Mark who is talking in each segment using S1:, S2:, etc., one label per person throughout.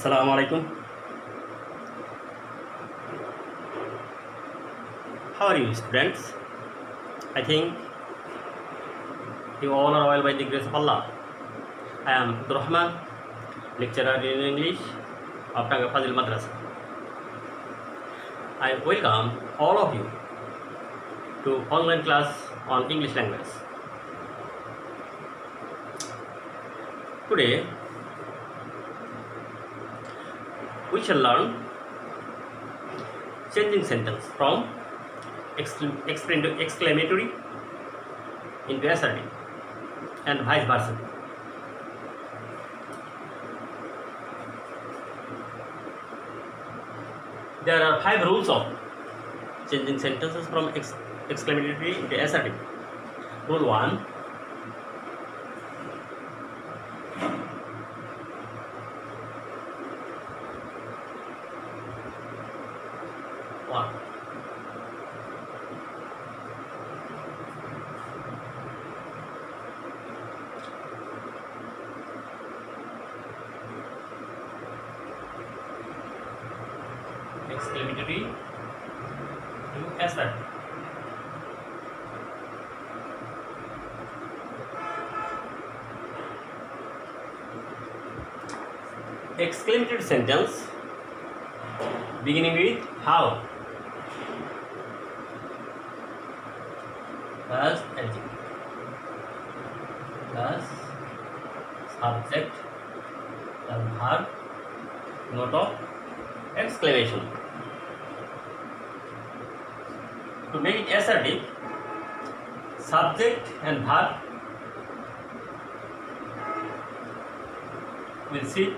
S1: Assalamu alaikum. How are you, students? I think you all are well by the grace of Allah. I am Abdul Rahman, lecturer in English of Tanga Fazil Madrasa. I welcome all of you to online class on English language. Today, we shall learn changing sentence from exclamatory into assertive and vice versa. There are 5 rules of changing sentences from exclamatory into assertive. Rule 1. Exclamatory to assertive. Exclamatory sentence beginning with how plus adjective plus subject plus verb note of exclamation. To make it assertive, subject and verb will sit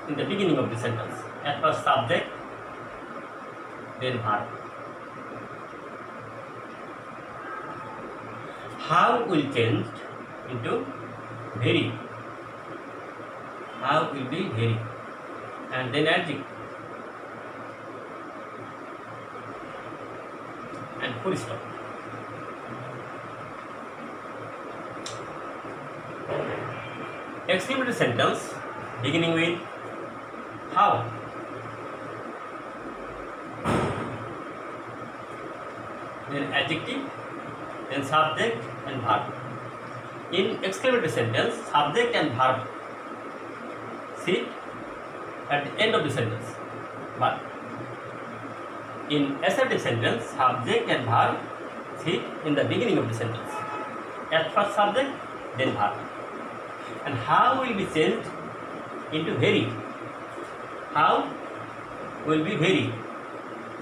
S1: in the beginning of the sentence. At first subject, then verb. How will change into very. How will be very, and then adjective and full stop. Exclamatory sentence beginning with how. Then adjective, then subject and verb. In exclamatory sentence, subject and verb sit at the end of the sentence, but in assertive sentence, subject and verb sit in the beginning of the sentence. At first subject, then verb. And how will be changed into very. How will be very,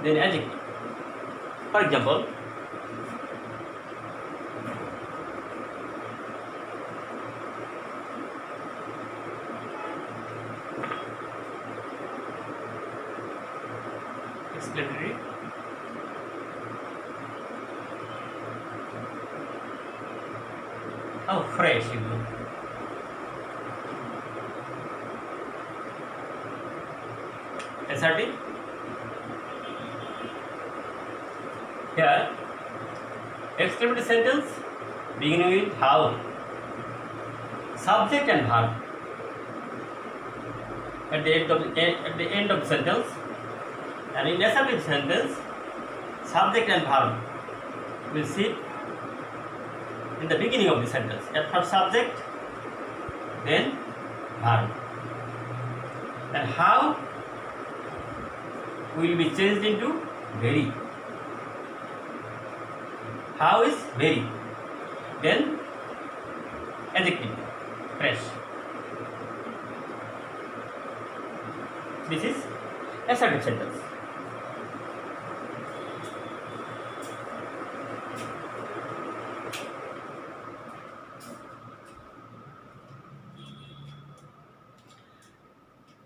S1: then adjective. For example, exclamatory how fresh you look. Assertive. Here, exclamatory sentence beginning with how, subject and verb at the end of the sentence, and in assertive sentence, subject and verb will sit in the beginning of the sentence. At first subject, then verb. And how will be changed into very. How is very, then adjective fresh. This is assertive sentence.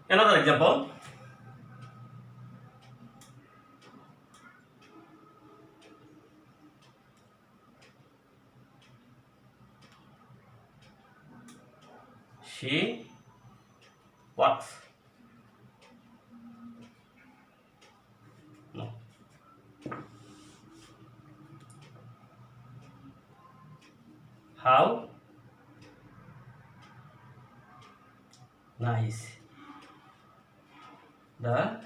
S1: Another example. She walks. No. How nice. The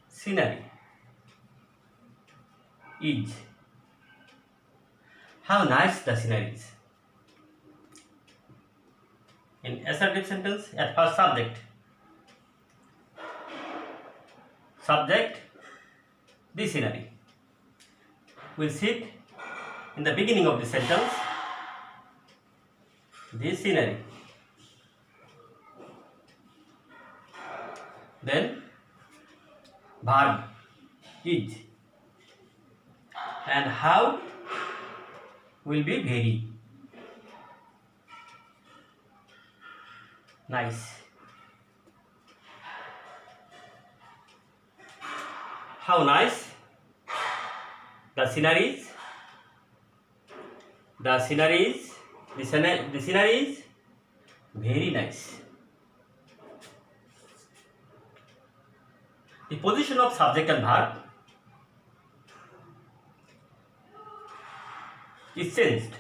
S1: scenery is. How nice the scenery is. In assertive sentence, at first subject the scenery will sit in the beginning of the sentence, this scenery. Then verb is, and how will be very nice. How nice the scenery is. The scenery is very nice. The position of subject and verb is changed.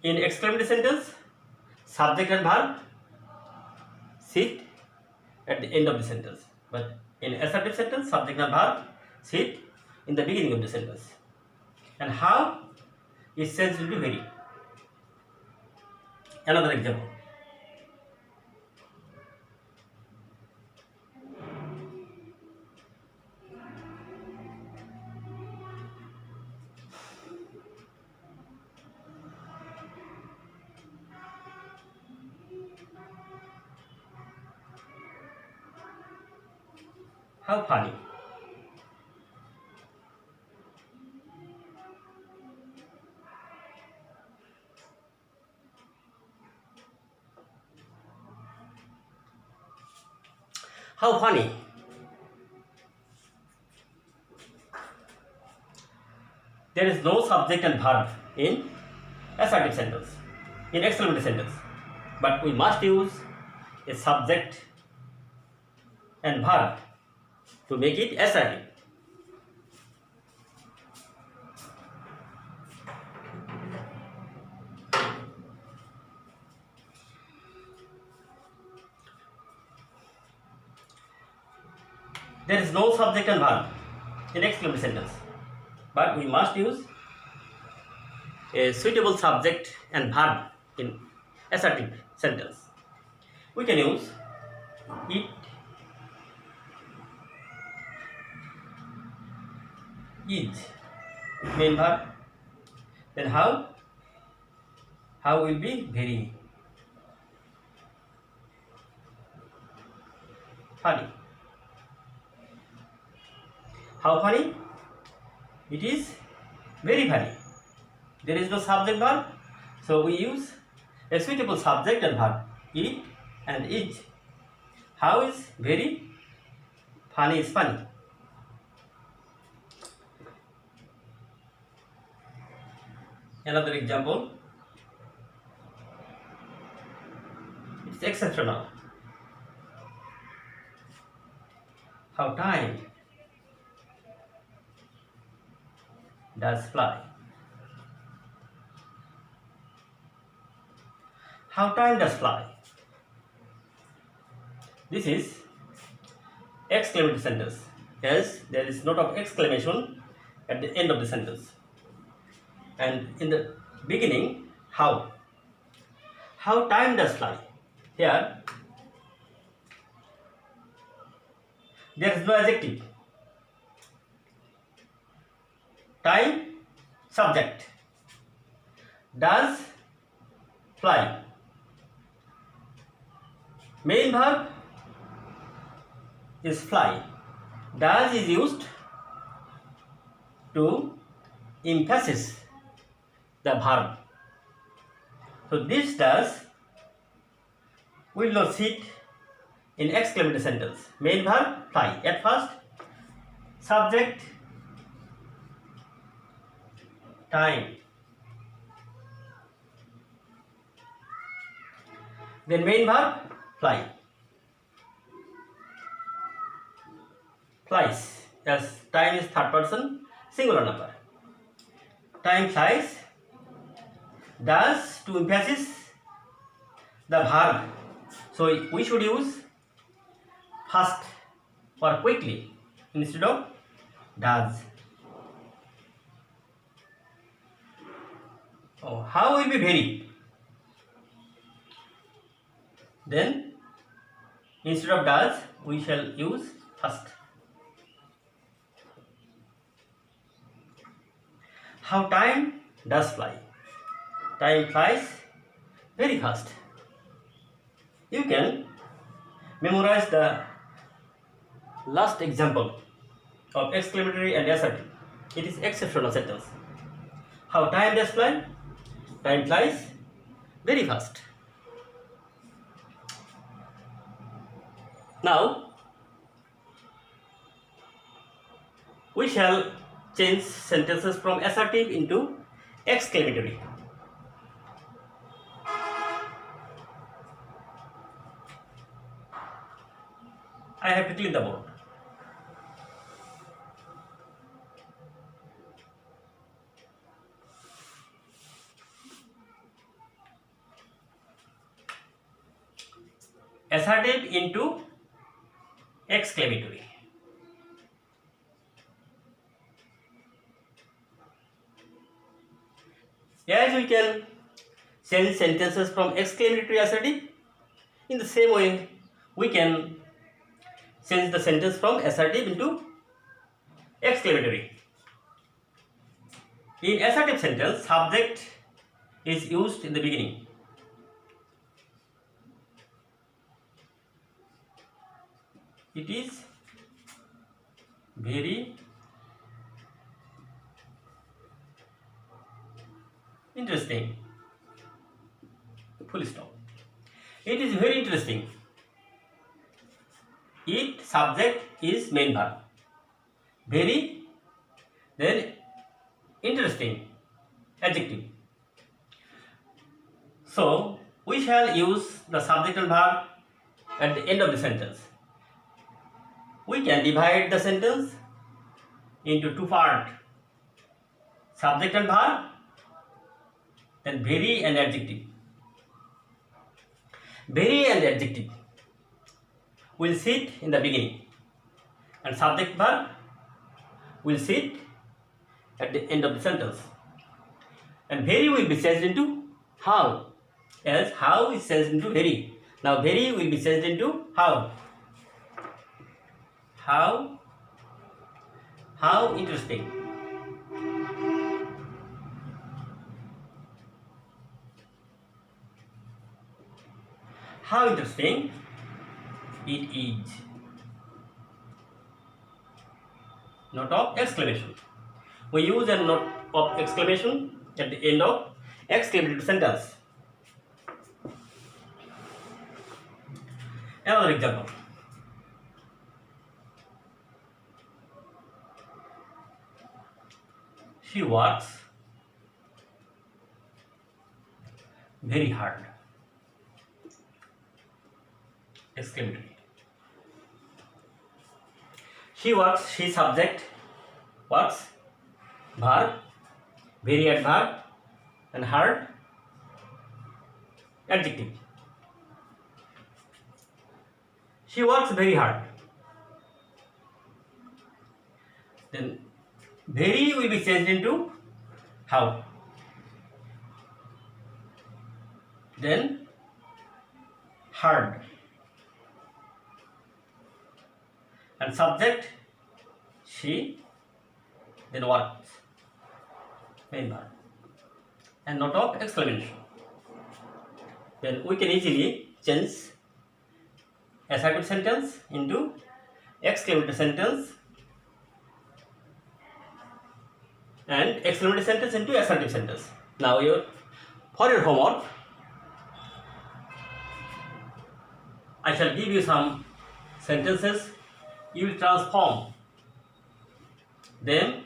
S1: In exclamatory sentence, subject and verb sit at the end of the sentence, but in assertive sentence, subject and verb sit in the beginning of the sentence. And how is changed will be very. Another example. How funny. How funny. There is no subject and verb in assertive sentence, in exclamatory sentence, but we must use a subject and verb to make it assertive. There is no subject and verb in exclamatory sentence, but we must use a suitable subject and verb in assertive sentence. We can use it is main verb. Then how will be very funny. How funny? It is very funny. There is no subject verb, so we use a suitable subject and verb, it and is. How is very, funny is funny. Another example. It's exceptional. How time does fly. How time does fly. This is exclamatory sentence, as there is note of exclamation at the end of the sentence. And in the beginning, how time does fly. Here there is no adjective. Time subject, does fly. Main verb is fly. Does is used to emphasize the verb. So this does will not sit in exclamatory sentence. Main verb fly. At first, subject time. Then main verb fly. Flies, as time is third person singular number. Time flies. Does to emphasize the verb So we should use fast or quickly instead of does. Oh, how will be very? Then instead of does we shall use fast. How time does fly? Time flies very fast. You can memorize the last example of exclamatory and assertive. It is exceptional sentence. How time does fly? Time flies very fast. Now we shall change sentences from assertive into exclamatory. I have to clean the board. Assertive into exclamatory. As we can change sentences from exclamatory to assertive, in the same way we can change the sentence from assertive into exclamatory. In assertive sentence, subject is used in the beginning. It is very interesting. Full stop. It is very interesting. It subject is main verb. Very, then interesting, adjective. So we shall use the subject and verb at the end of the sentence. We can divide the sentence into two parts: subject and verb, then very and adjective. Very and adjective will sit in the beginning, and subject verb will sit at the end of the sentence. And very will be changed into how, as how is changed into very. Now very will be changed into how. How interesting. How interesting it is. Note of exclamation. We use a note of exclamation at the end of exclamatory sentence. Another example. She works very hard. Exclamatory. She works, she subject, works, verb, very adverb, and hard, adjective. She works very hard. Then very will be changed into how. Then hard. And subject she, then works, main verb, and note of exclamation. Then we can easily change assertive sentence into exclamatory sentence and exclamatory sentence into assertive sentence. Now for your homework, I shall give you some sentences. You will transform them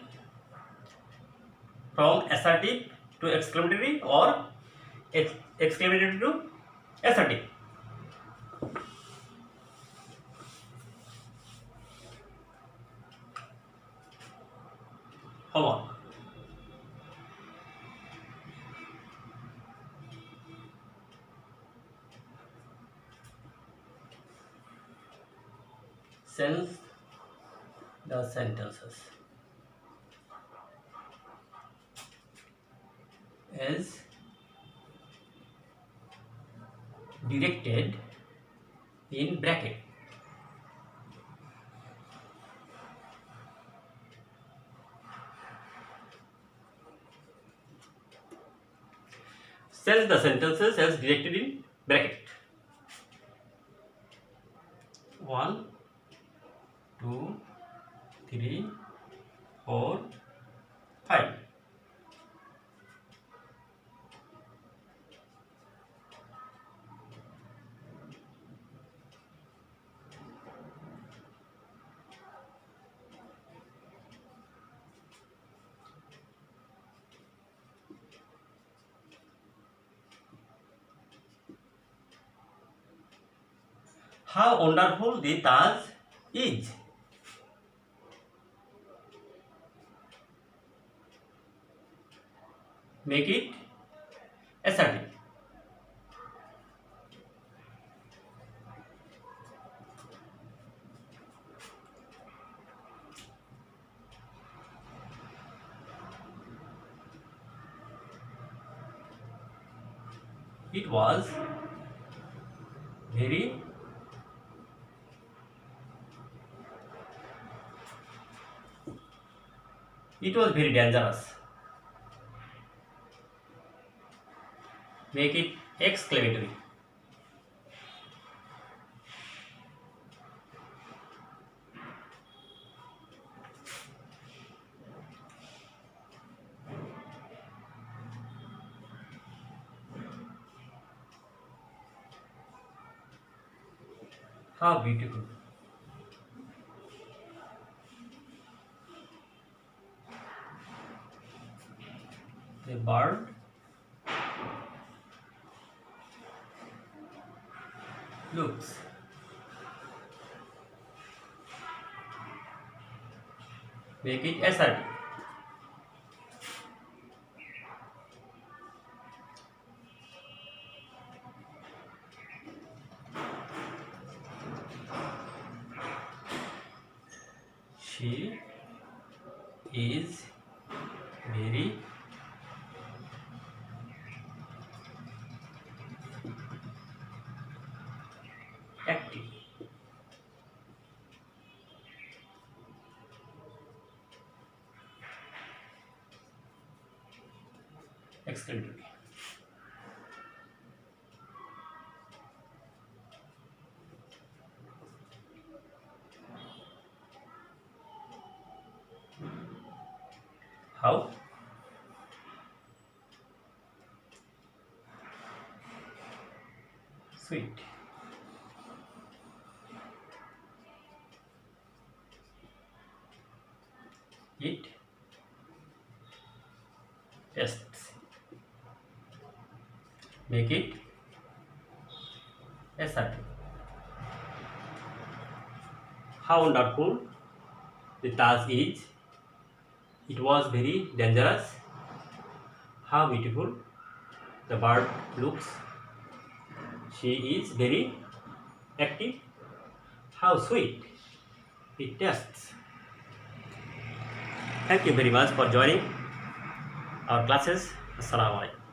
S1: from assertive to exclamatory or exclamatory to assertive. Homework. Sense the sentences as directed in bracket. Sense the sentences as directed in bracket. 1, 2, 3, 4, 5. How wonderful the Taj is. Make it assertive. It was very dangerous. Make it exclamatory. How beautiful. The bird looks. Make it assertive. She is very active. Exclamatory. How? Sweet. It tastes. Make it assertive. How wonderful the Taj is. It was very dangerous. How beautiful the bird looks. She is very active. How sweet it tastes. Thank you very much for joining our classes. Assalamu alaikum.